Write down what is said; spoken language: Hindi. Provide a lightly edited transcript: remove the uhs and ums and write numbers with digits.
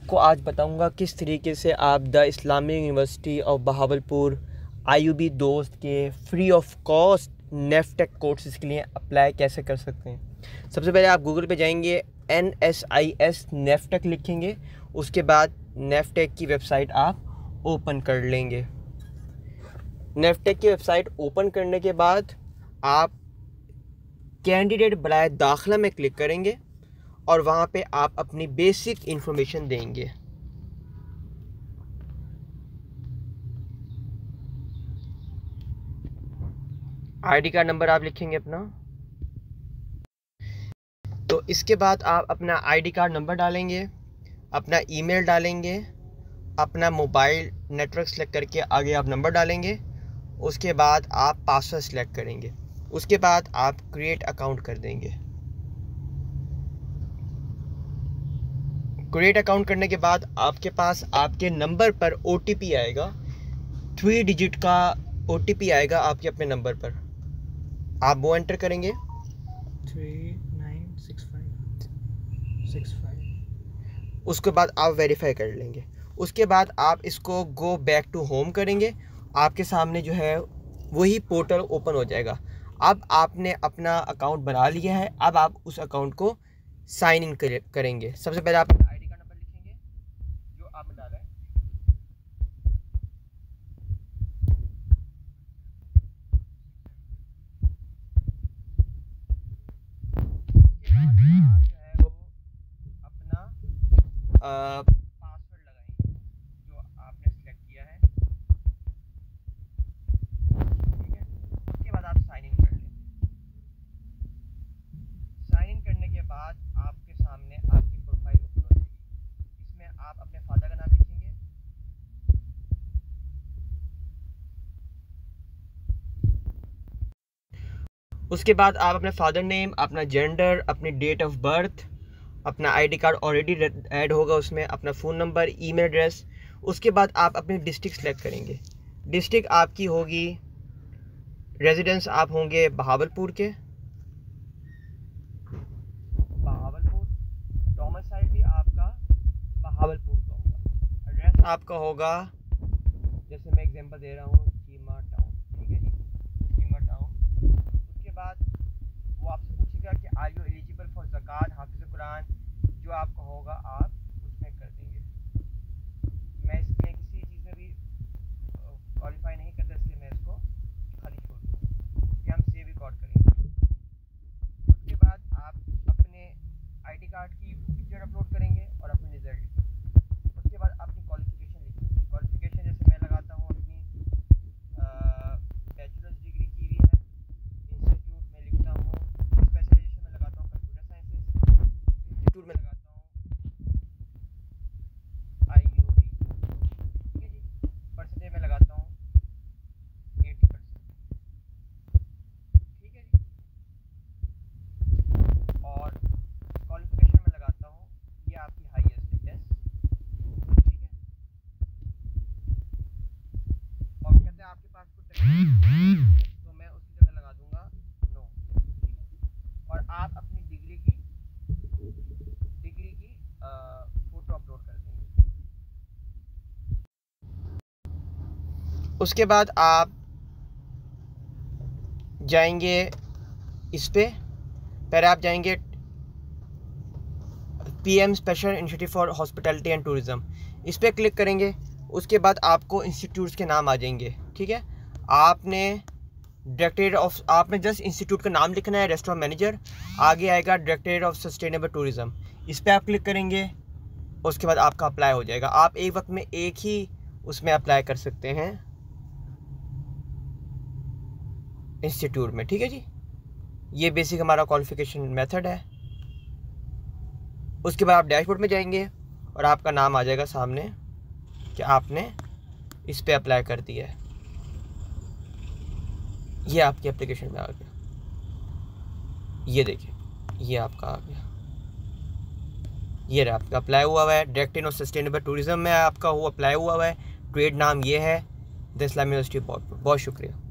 को आज बताऊंगा किस तरीके से आप the Islamic university of Bahawalpur IUB दोस्त के फ्री ऑफ कॉस्ट नेफ्टेक कोर्सेज़ के लिए अप्लाई कैसे कर सकते हैं। सबसे पहले आप गूगल पे जाएंगे, NSIS नेफ्टेक लिखेंगे, उसके बाद नेफ्टेक की वेबसाइट आप ओपन कर लेंगे। नेफ्टेक की वेबसाइट ओपन करने के बाद आप कैंडिडेट बराए दाखिला में क्लिक करेंगे और वहाँ पे आप अपनी बेसिक इंफॉर्मेशन देंगे। ID कार्ड नंबर आप लिखेंगे अपना। तो इसके बाद आप अपना ID कार्ड नंबर डालेंगे, अपना ईमेल डालेंगे, अपना मोबाइल नेटवर्क सेलेक्ट करके आगे आप नंबर डालेंगे। उसके बाद आप पासवर्ड सेलेक्ट करेंगे। उसके बाद आप क्रिएट अकाउंट कर देंगे। क्रिएट अकाउंट करने के बाद आपके पास आपके नंबर पर OTP आएगा, 3 डिजिट का OTP आएगा आपके अपने नंबर पर। आप वो एंटर करेंगे 396565। उसके बाद आप वेरीफाई कर लेंगे। उसके बाद आप इसको गो बैक टू होम करेंगे। आपके सामने जो है वही पोर्टल ओपन हो जाएगा। अब आपने अपना अकाउंट बना लिया है, अब आप उस अकाउंट को साइन इन करेंगे। सबसे पहले आप ID का नंबर लिखेंगे जो आपने डाला है। उसके बाद आप जो है वो अपना पासवर्ड लगाएंगे जो आपने सेलेक्ट किया है, ठीक है। उसके बाद आप साइन इन कर लेंगे। साइन इन करने के बाद आपके सामने आपकी प्रोफाइल ओपन हो जाएगी। इसमें आप अपने फादर का नाम लिखेंगे, उसके बाद आप अपने फादर नेम, अपना जेंडर, अपनी डेट ऑफ बर्थ, अपना ID कार्ड ऑलरेडी ऐड होगा उसमें, अपना फ़ोन नंबर, ईमेल एड्रेस। उसके बाद आप अपनी डिस्ट्रिक्ट सेलेक्ट करेंगे। डिस्ट्रिक्ट आपकी होगी, रेजिडेंस आप होंगे बहावलपुर के, डोमिसाइल भी आपका बहावलपुर का होगा। एड्रेस आपका होगा, जैसे मैं एग्जांपल दे रहा हूँ, चीमा टाउन, ठीक है जी, चीमा टाउन। उसके बाद वो आपसे पूछेगा कि आर यू एलिजिबल फॉर ज़कात, हाफिज़ कुरान, जो आपका होगा आप उसमें कर देंगे। मैं इसमें किसी चीज़ में भी क्वालिफाई नहीं करता, इसलिए मैं इसको खाली छोड़ दूँगा। ये हम सेव रिकॉर्ड करेंगे। उसके बाद आप अपने ID कार्ड की पिक्चर अपलोड करेंगे और अपने रिजल्ट। उसके बाद अपनी क्वालिफिकेशन लिखेंगे। क्वालिफिकेशन जैसे मैं लगाता हूँ अपनी बैचलर्स डिग्री की हुई है, इंस्टीट्यूट में लिखता हूँ, स्पेशलाइजेशन में लगाता हूँ कंप्यूटर साइंसेज, इंस्टीट्यूट में लगाता हूँ IUB, ठीक है जी। परसेंटेज में लगाता हूँ 80%, ठीक है जी। और क्वालिफिकेशन में लगाता हूँ ये आपकी हाईएस्ट है, यस, ठीक है। और वो कहते हैं आपके पास कुछ टेक्नोलॉजी, तो मैं उसकी जगह लगा दूंगा नो, ठीक है। और आप अपनी डिग्री की फ़ोटो अपलोड कर देंगे। उसके बाद आप जाएंगे इस पे, पहले आप जाएंगे PM special initiative for hospitality and tourism, इस पर क्लिक करेंगे। उसके बाद आपको इंस्टीट्यूट्स के नाम आ जाएंगे, ठीक है। आपने डायरेक्टरेट ऑफ, आपने जस्ट इंस्टीट्यूट का नाम लिखना है, रेस्टोरेंट मैनेजर, आगे आएगा डायरेक्टरेट ऑफ सस्टेनेबल टूरिज़्म, इस पर आप क्लिक करेंगे। उसके बाद आपका अप्लाई हो जाएगा। आप एक वक्त में एक ही उसमें अप्लाई कर सकते हैं इंस्टीट्यूट में, ठीक है जी। ये बेसिक हमारा क्वालिफिकेशन मेथड है। उसके बाद आप डैशबोर्ड में जाएंगे और आपका नाम आ जाएगा सामने कि आपने इस पे अप्लाई कर दिया है। ये आपकी एप्लीकेशन में आ गया, ये देखिए ये आपका आ गया, ये रहा आपका अप्लाई हुआ हुआ है। डायरेक्टर ऑफ सस्टेनेबल टूरिज़्म में आपका वो अप्लाई हुआ हुआ है। ट्रेड नाम ये है द इस्लामिक यूनिवर्सिटी बहावलपुर। बहुत शुक्रिया।